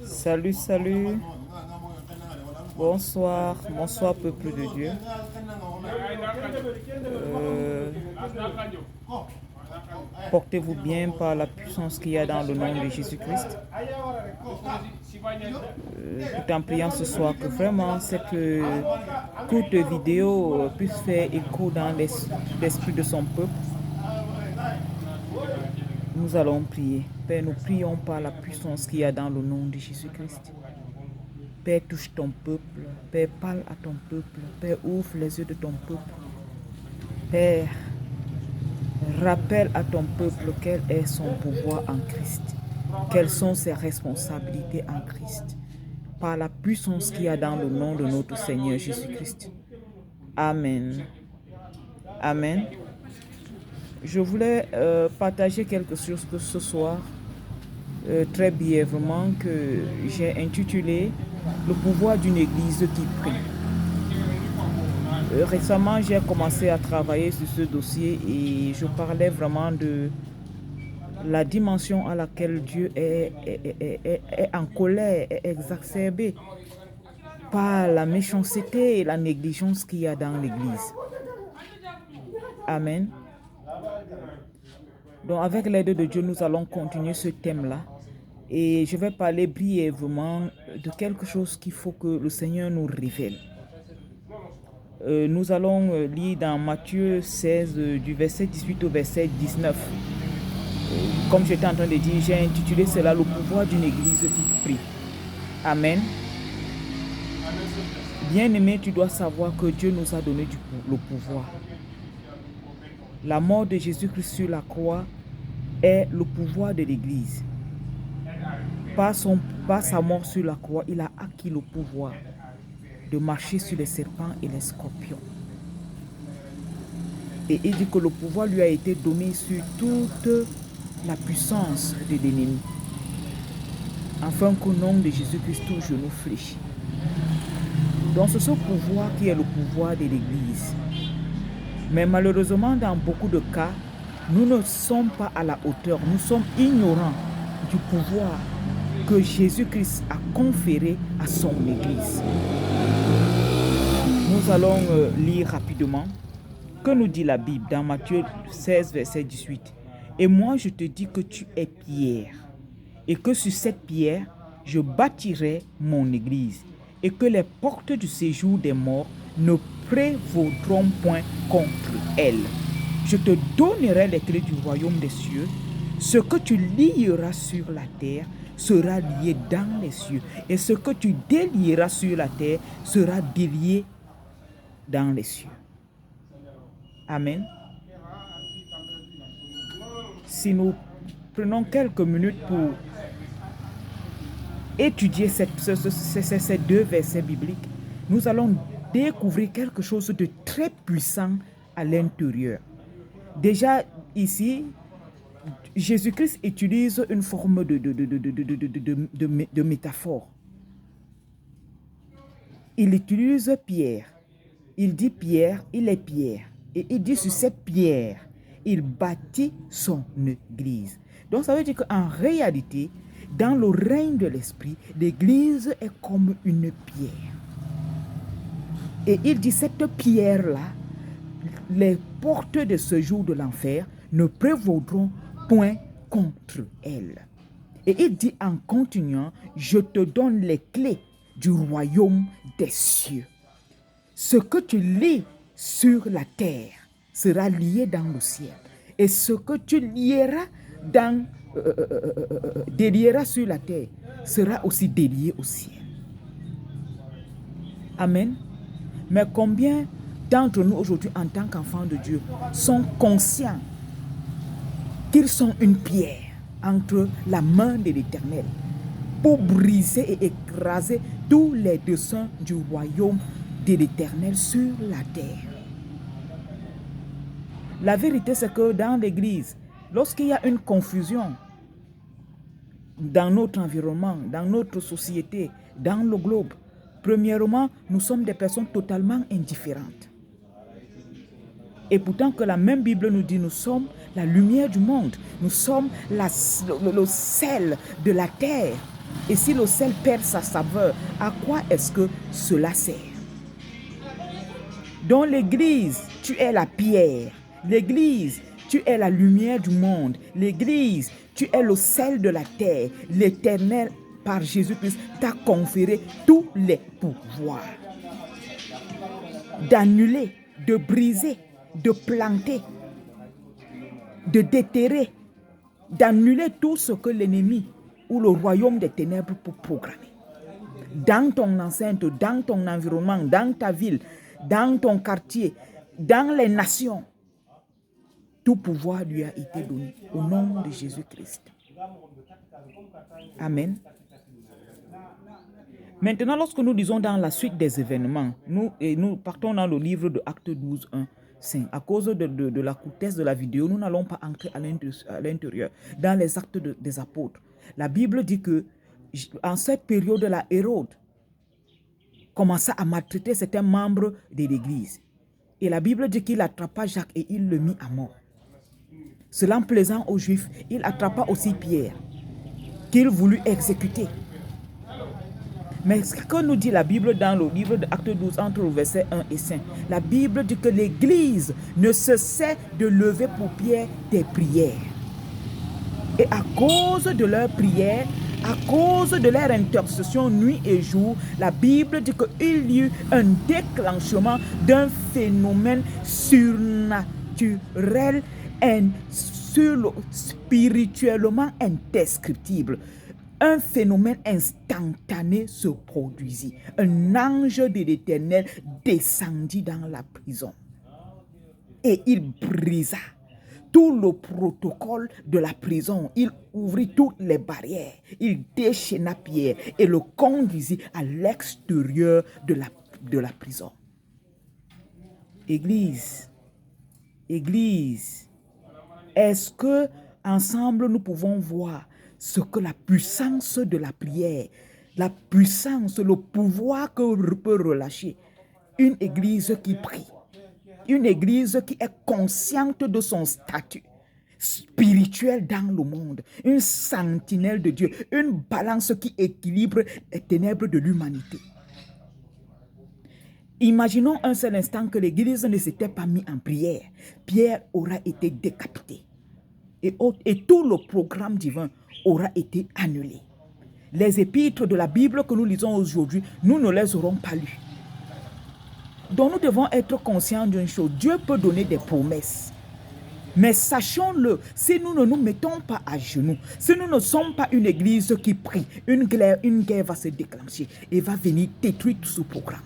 Salut, salut. Bonsoir, bonsoir peuple de Dieu. Portez-vous bien par la puissance qu'il y a dans le nom de Jésus-Christ. Tout en priant ce soir que vraiment cette courte vidéo puisse faire écho dans l'esprit de son peuple. Nous allons prier. Père, nous prions par la puissance qu'il y a dans le nom de Jésus-Christ. Père, touche ton peuple. Père, parle à ton peuple. Père, ouvre les yeux de ton peuple. Père, rappelle à ton peuple quel est son pouvoir en Christ. Quelles sont ses responsabilités en Christ. Par la puissance qu'il y a dans le nom de notre Seigneur Jésus-Christ. Amen. Amen. Je voulais partager quelque chose que ce soir, très brièvement, que j'ai intitulé « Le pouvoir d'une église qui prie ». Récemment, j'ai commencé à travailler sur ce dossier et je parlais vraiment de la dimension à laquelle Dieu est en colère, est exacerbé par la méchanceté et la négligence qu'il y a dans l'église. Amen. Donc, avec l'aide de Dieu, nous allons continuer ce thème-là. Et je vais parler brièvement de quelque chose qu'il faut que le Seigneur nous révèle. Nous allons lire dans Matthieu 16, du verset 18 au verset 19. Comme j'étais en train de dire, j'ai intitulé cela « Le pouvoir d'une église qui prie ». Amen. Bien-aimé, tu dois savoir que Dieu nous a donné le pouvoir. La mort de Jésus-Christ sur la croix est le pouvoir de l'Église. Par sa mort sur la croix, il a acquis le pouvoir de marcher sur les serpents et les scorpions. Et il dit que le pouvoir lui a été donné sur toute la puissance de l'ennemi, afin qu'au nom de Jésus-Christ, tout genou fléchit. Donc c'est ce pouvoir qui est le pouvoir de l'Église. Mais malheureusement, dans beaucoup de cas, nous ne sommes pas à la hauteur. Nous sommes ignorants du pouvoir que Jésus-Christ a conféré à son Église. Nous allons lire rapidement. Que nous dit la Bible dans Matthieu 16, verset 18? Et moi, je te dis que tu es Pierre, et que sur cette pierre, je bâtirai mon Église, et que les portes du séjour des morts ne prévaudront point contre elle. Je te donnerai les clés du royaume des cieux. Ce que tu lieras sur la terre sera lié dans les cieux. Et ce que tu délieras sur la terre sera délié dans les cieux. Amen. Si nous prenons quelques minutes pour étudier ces deux versets bibliques, nous allons découvrir quelque chose de très puissant à l'intérieur. Déjà ici, Jésus-Christ utilise une forme de métaphore. Il utilise Pierre. Il dit Pierre, il est Pierre. Et il dit sur cette pierre, il bâtit son église. Donc ça veut dire qu'en réalité, dans le règne de l'esprit, l'église est comme une pierre. Et il dit cette pierre-là, les portes de ce jour de l'enfer ne prévaudront point contre elle. Et il dit en continuant, je te donne les clés du royaume des cieux. Ce que tu lis sur la terre sera lié dans le ciel. Et ce que tu lieras délieras sur la terre sera aussi délié au ciel. Amen. Mais combien d'entre nous aujourd'hui en tant qu'enfants de Dieu sont conscients qu'ils sont une pierre entre la main de l'Éternel pour briser et écraser tous les desseins du royaume de l'Éternel sur la terre? La vérité, c'est que dans l'Église, lorsqu'il y a une confusion dans notre environnement, dans notre société, dans le globe, premièrement, nous sommes des personnes totalement indifférentes. Et pourtant que la même Bible nous dit, nous sommes la lumière du monde. Nous sommes le sel de la terre. Et si le sel perd sa saveur, à quoi est-ce que cela sert? Dans l'Église, tu es la pierre. L'Église, tu es la lumière du monde. L'Église, tu es le sel de la terre. L'Éternel, par Jésus-Christ, t'a conféré tous les pouvoirs. D'annuler, de briser, de planter, de déterrer, d'annuler tout ce que l'ennemi ou le royaume des ténèbres peut programmer. Dans ton enceinte, dans ton environnement, dans ta ville, dans ton quartier, dans les nations, tout pouvoir lui a été donné au nom de Jésus-Christ. Amen. Maintenant, lorsque nous lisons dans la suite des événements, nous partons dans le livre de Actes 12, 1, 5. À cause de la courtesse de la vidéo, nous n'allons pas entrer à l'intérieur, dans les actes des apôtres. La Bible dit que en cette période-là, Hérode commença à maltraiter certains membres de l'Église. Et la Bible dit qu'il attrapa Jacques et il le mit à mort. Cela plaisant aux Juifs, il attrapa aussi Pierre, qu'il voulut exécuter. Mais ce que nous dit la Bible dans le livre de Actes 12, entre le verset 1 et 5, la Bible dit que l'Église ne cessait de lever pour Pierre des prières. Et à cause de leurs prières, à cause de leur intercession nuit et jour, la Bible dit qu'il y eut un déclenchement d'un phénomène surnaturel et spirituellement indescriptible. Un phénomène instantané se produisit. Un ange de l'Éternel descendit dans la prison. Et il brisa tout le protocole de la prison. Il ouvrit toutes les barrières. Il déchaîna Pierre et le conduisit à l'extérieur de la prison. Église, est-ce que ensemble nous pouvons voir ce que la puissance de la prière, la puissance, le pouvoir que peut relâcher une église qui prie, une église qui est consciente de son statut spirituel dans le monde, une sentinelle de Dieu, une balance qui équilibre les ténèbres de l'humanité. Imaginons un seul instant que l'église ne s'était pas mise en prière. Pierre aura été décapité. Et tout le programme divin aura été annulé. Les épîtres de la Bible que nous lisons aujourd'hui, nous ne les aurons pas lus. Donc nous devons être conscients d'une chose. Dieu peut donner des promesses. Mais sachons-le, si nous ne nous mettons pas à genoux, si nous ne sommes pas une église qui prie, une guerre va se déclencher et va venir détruire tout ce programme.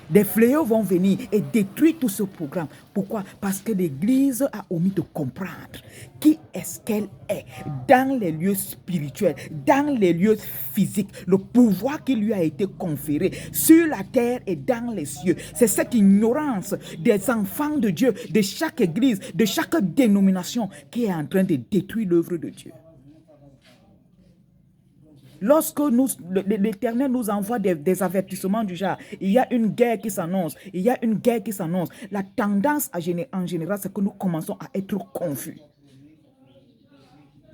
Des fléaux vont venir et détruire tout ce programme. Pourquoi? Parce que l'Église a omis de comprendre qui est-ce qu'elle est dans les lieux spirituels, dans les lieux physiques, le pouvoir qui lui a été conféré sur la terre et dans les cieux. C'est cette ignorance des enfants de Dieu, de chaque église, de chaque dénomination qui est en train de détruire l'œuvre de Dieu. Lorsque l'Éternel nous envoie des avertissements du genre, il y a une guerre qui s'annonce, la tendance en général, c'est que nous commençons à être confus.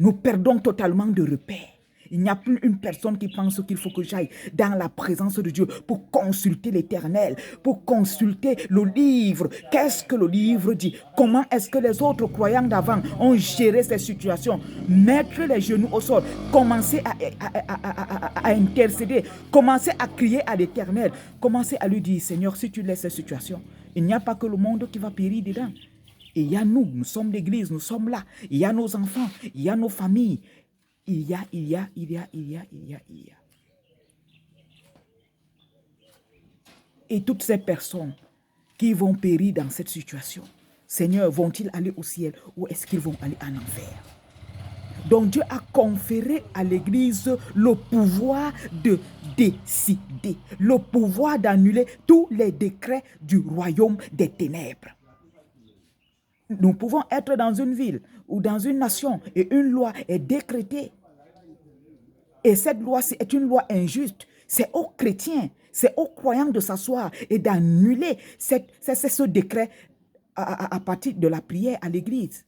Nous perdons totalement de repères. Il n'y a plus une personne qui pense qu'il faut que j'aille dans la présence de Dieu pour consulter l'Éternel, pour consulter le livre. Qu'est-ce que le livre dit? Comment est-ce que les autres croyants d'avant ont géré ces situations? Mettre les genoux au sol, commencer à intercéder, commencer à crier à l'Éternel, commencer à lui dire, Seigneur, si tu laisses ces situations, il n'y a pas que le monde qui va périr dedans. Et il y a nous sommes l'Église, nous sommes là. Il y a nos enfants, il y a nos familles. Il y a. Et toutes ces personnes qui vont périr dans cette situation, Seigneur, vont-ils aller au ciel ou est-ce qu'ils vont aller en enfer? Donc Dieu a conféré à l'Église le pouvoir de décider, le pouvoir d'annuler tous les décrets du royaume des ténèbres. Nous pouvons être dans une ville ou dans une nation et une loi est décrétée. Et cette loi, c'est une loi injuste. C'est aux chrétiens, c'est aux croyants de s'asseoir et d'annuler ce décret à partir de la prière à l'église.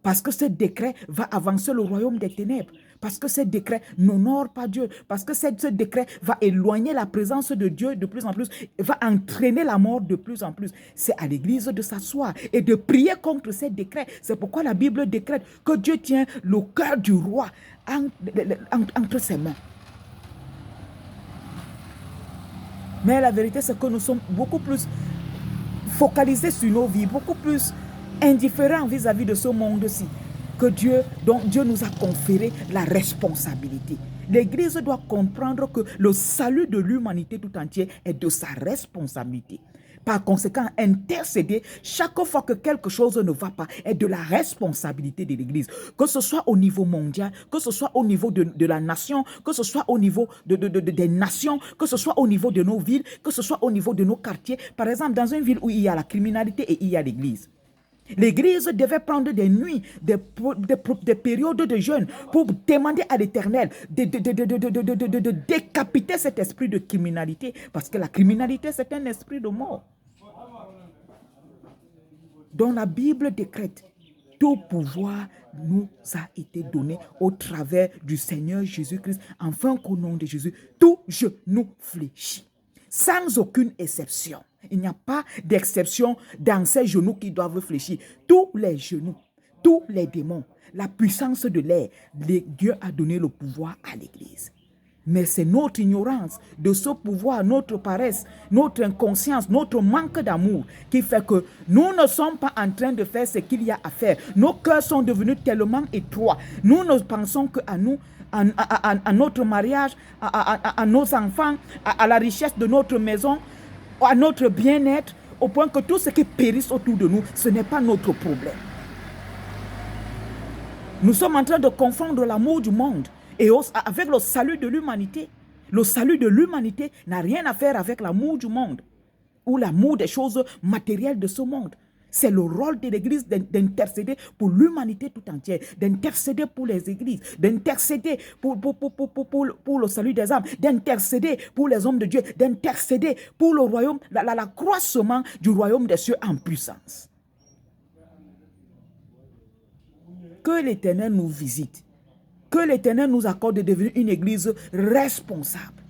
Parce que ce décret va avancer le royaume des ténèbres. Parce que ce décret n'honore pas Dieu. Parce que ce décret va éloigner la présence de Dieu de plus en plus. Va entraîner la mort de plus en plus. C'est à l'église de s'asseoir et de prier contre ces décrets. C'est pourquoi la Bible décrète que Dieu tient le cœur du roi entre ses mains. Mais la vérité, c'est que nous sommes beaucoup plus focalisés sur nos vies, beaucoup plus indifférents vis-à-vis de ce monde-ci, dont Dieu nous a conféré la responsabilité. L'Église doit comprendre que le salut de l'humanité tout entière est de sa responsabilité. Par conséquent, intercéder chaque fois que quelque chose ne va pas est de la responsabilité de l'Église. Que ce soit au niveau mondial, que ce soit au niveau de la nation, que ce soit au niveau des nations, que ce soit au niveau de nos villes, que ce soit au niveau de nos quartiers. Par exemple, dans une ville où il y a la criminalité et il y a l'Église. L'Église devait prendre des nuits, des périodes de jeûne pour demander à l'Éternel de décapiter cet esprit de criminalité. Parce que la criminalité, c'est un esprit de mort. Donc la Bible décrète, tout pouvoir nous a été donné au travers du Seigneur Jésus-Christ, afin qu'au nom de Jésus, tout genou fléchit, sans aucune exception. Il n'y a pas d'exception dans ces genoux qui doivent fléchir. Tous les genoux, tous les démons, la puissance de l'air, Dieu a donné le pouvoir à l'Église. Mais c'est notre ignorance de ce pouvoir, notre paresse, notre inconscience, notre manque d'amour qui fait que nous ne sommes pas en train de faire ce qu'il y a à faire. Nos cœurs sont devenus tellement étroits. Nous ne pensons qu'à nous, à notre mariage, à nos enfants, à la richesse de notre maison, à notre bien-être, au point que tout ce qui périsse autour de nous, ce n'est pas notre problème. Nous sommes en train de confondre l'amour du monde et avec le salut de l'humanité. Le salut de l'humanité n'a rien à faire avec l'amour du monde ou l'amour des choses matérielles de ce monde. C'est le rôle de l'Église d'intercéder pour l'humanité tout entière, d'intercéder pour les églises, d'intercéder pour le salut des âmes, d'intercéder pour les hommes de Dieu, d'intercéder pour le royaume, l'accroissement du royaume des cieux en puissance. Que l'Éternel nous visite, que l'Éternel nous accorde de devenir une église responsable.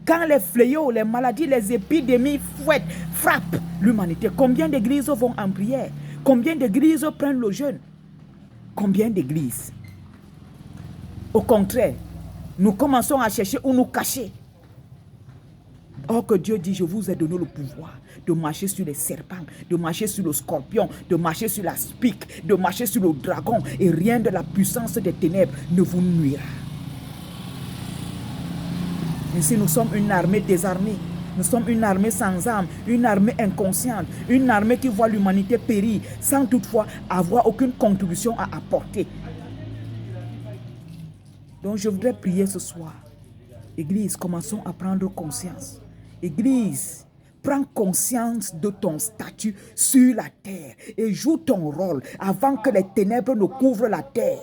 Quand les fléaux, les maladies, les épidémies frappent l'humanité, combien d'églises vont en prière? Combien d'églises prennent le jeûne? Combien d'églises? Au contraire, nous commençons à chercher où nous cacher. Or que Dieu dit, je vous ai donné le pouvoir de marcher sur les serpents, de marcher sur le scorpion, de marcher sur la spique, de marcher sur le dragon, et rien de la puissance des ténèbres ne vous nuira. Ainsi, nous sommes une armée désarmée. Nous sommes une armée sans âme, une armée inconsciente, une armée qui voit l'humanité périr sans toutefois avoir aucune contribution à apporter. Donc, je voudrais prier ce soir. Église, commençons à prendre conscience. Église, prends conscience de ton statut sur la terre et joue ton rôle avant que les ténèbres ne couvrent la terre.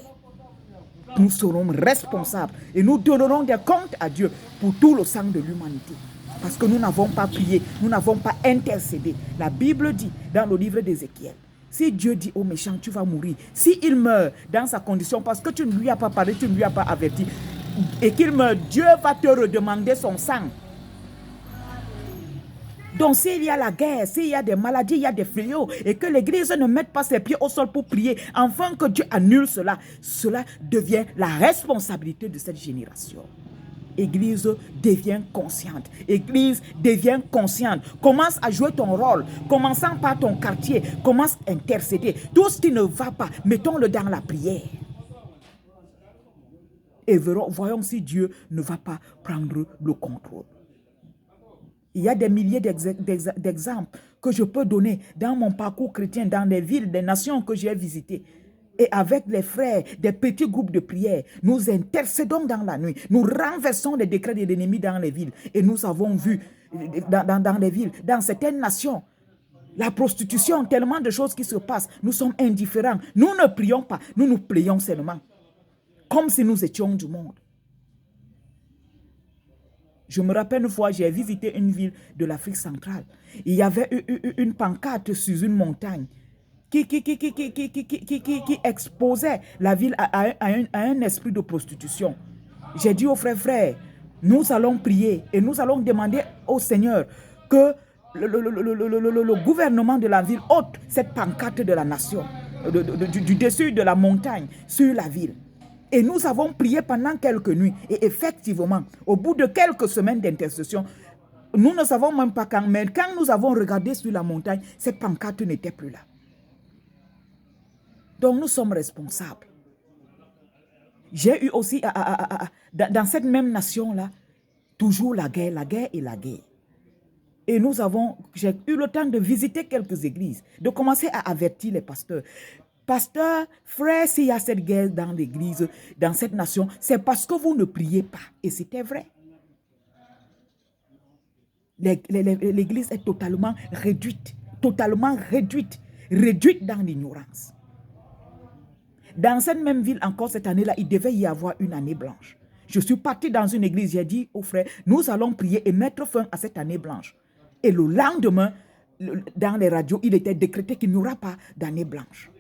Nous serons responsables et nous donnerons des comptes à Dieu pour tout le sang de l'humanité. Parce que nous n'avons pas prié, nous n'avons pas intercédé. La Bible dit dans le livre d'Ézéchiel, si Dieu dit au méchant, tu vas mourir, s'il meurt dans sa condition parce que tu ne lui as pas parlé, tu ne lui as pas averti, et qu'il meurt, Dieu va te redemander son sang. Donc s'il y a la guerre, s'il y a des maladies, il y a des fléaux, et que l'Église ne mette pas ses pieds au sol pour prier, afin que Dieu annule cela, cela devient la responsabilité de cette génération. Église, deviens consciente. Église, deviens consciente. Commence à jouer ton rôle. Commençant par ton quartier, commence à intercéder. Tout ce qui ne va pas, mettons-le dans la prière. Et voyons si Dieu ne va pas prendre le contrôle. Il y a des milliers d'exemples que je peux donner dans mon parcours chrétien, dans les villes, des nations que j'ai visitées. Et avec les frères, des petits groupes de prière, nous intercédons dans la nuit. Nous renversons les décrets de l'ennemi dans les villes. Et nous avons vu dans les villes, dans certaines nations, la prostitution, tellement de choses qui se passent. Nous sommes indifférents. Nous ne prions pas, nous nous plaignons seulement. Comme si nous étions du monde. Je me rappelle une fois, j'ai visité une ville de l'Afrique centrale. Il y avait une pancarte sur une montagne. qui exposait la ville à un esprit de prostitution. J'ai dit aux frères, nous allons prier et nous allons demander au Seigneur que le gouvernement de la ville ôte cette pancarte de la nation, du dessus de la montagne sur la ville. Et nous avons prié pendant quelques nuits. Et effectivement, au bout de quelques semaines d'intercession, nous ne savons même pas quand, mais quand nous avons regardé sur la montagne, cette pancarte n'était plus là. Donc nous sommes responsables. J'ai eu aussi, dans cette même nation-là, toujours la guerre et la guerre. Et j'ai eu le temps de visiter quelques églises, de commencer à avertir les pasteurs. Pasteur, frère, s'il y a cette guerre dans l'église, dans cette nation, c'est parce que vous ne priez pas. Et c'était vrai. L'église est totalement réduite dans l'ignorance. Dans cette même ville, encore cette année-là, il devait y avoir une année blanche. Je suis parti dans une église, j'ai dit aux frères, nous allons prier et mettre fin à cette année blanche. Et le lendemain, dans les radios, il était décrété qu'il n'y aura pas d'année blanche.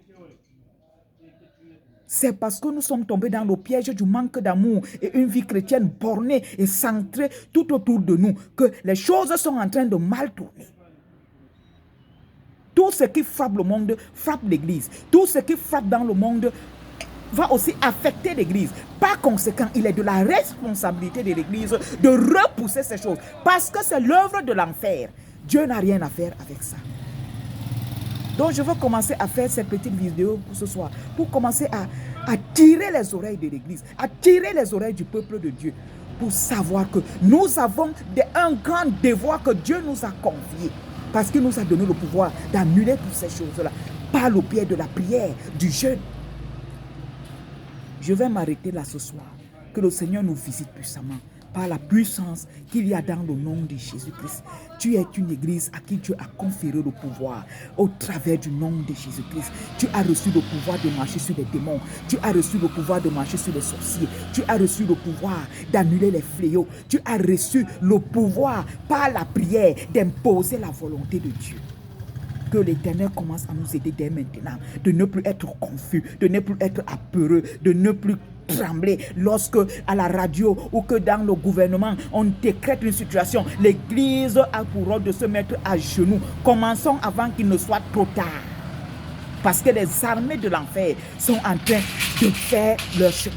C'est parce que nous sommes tombés dans le piège du manque d'amour et une vie chrétienne bornée et centrée tout autour de nous que les choses sont en train de mal tourner. Tout ce qui frappe le monde frappe l'église. Tout ce qui frappe dans le monde va aussi affecter l'église. Par conséquent, il est de la responsabilité de l'église de repousser ces choses parce que c'est l'œuvre de l'enfer. Dieu n'a rien à faire avec ça. Donc, je veux commencer à faire cette petite vidéo pour ce soir, pour commencer à tirer les oreilles de l'église, à tirer les oreilles du peuple de Dieu, pour savoir que nous avons un grand devoir que Dieu nous a confié, parce qu'il nous a donné le pouvoir d'annuler toutes ces choses-là, par le biais de la prière, du jeûne. Je vais m'arrêter là ce soir. Que le Seigneur nous visite puissamment par la puissance qu'il y a dans le nom de Jésus-Christ. Tu es une église à qui Dieu a conféré le pouvoir au travers du nom de Jésus-Christ. Tu as reçu le pouvoir de marcher sur les démons. Tu as reçu le pouvoir de marcher sur les sorciers. Tu as reçu le pouvoir d'annuler les fléaux. Tu as reçu le pouvoir par la prière d'imposer la volonté de Dieu. Que l'Éternel commence à nous aider dès maintenant, de ne plus être confus, de ne plus être apeureux, de ne plus trembler lorsque à la radio ou que dans le gouvernement on décrète une situation. L'église a pour rôle de se mettre à genoux. Commençons avant qu'il ne soit trop tard. Parce que les armées de l'enfer sont en train de faire leur chemin.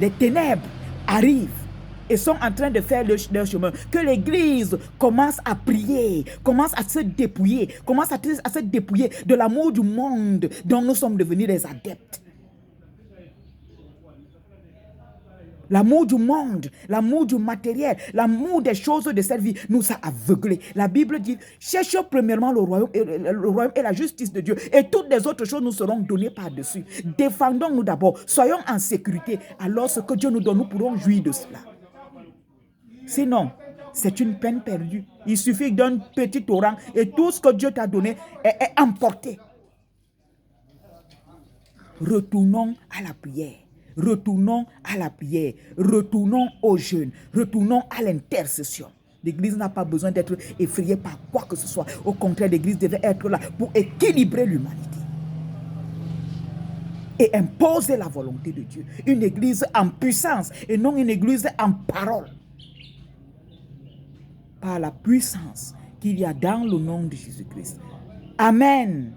Les ténèbres arrivent et sont en train de faire leur chemin. Que l'église commence à prier, commence à se dépouiller, commence à se dépouiller de l'amour du monde dont nous sommes devenus des adeptes. L'amour du monde, l'amour du matériel, l'amour des choses de cette vie nous a aveuglés. La Bible dit, cherchez premièrement le royaume et la justice de Dieu et toutes les autres choses nous seront données par-dessus. Défendons-nous d'abord, soyons en sécurité. Alors ce que Dieu nous donne, nous pourrons jouir de cela. Sinon, c'est une peine perdue. Il suffit d'un petit torrent et tout ce que Dieu t'a donné est emporté. Retournons à la prière. Retournons à la prière. Retournons au jeûne. Retournons à l'intercession. L'Église n'a pas besoin d'être effrayée par quoi que ce soit. Au contraire, l'Église devait être là pour équilibrer l'humanité et imposer la volonté de Dieu. Une Église en puissance et non une Église en parole. Par la puissance qu'il y a dans le nom de Jésus-Christ. Amen.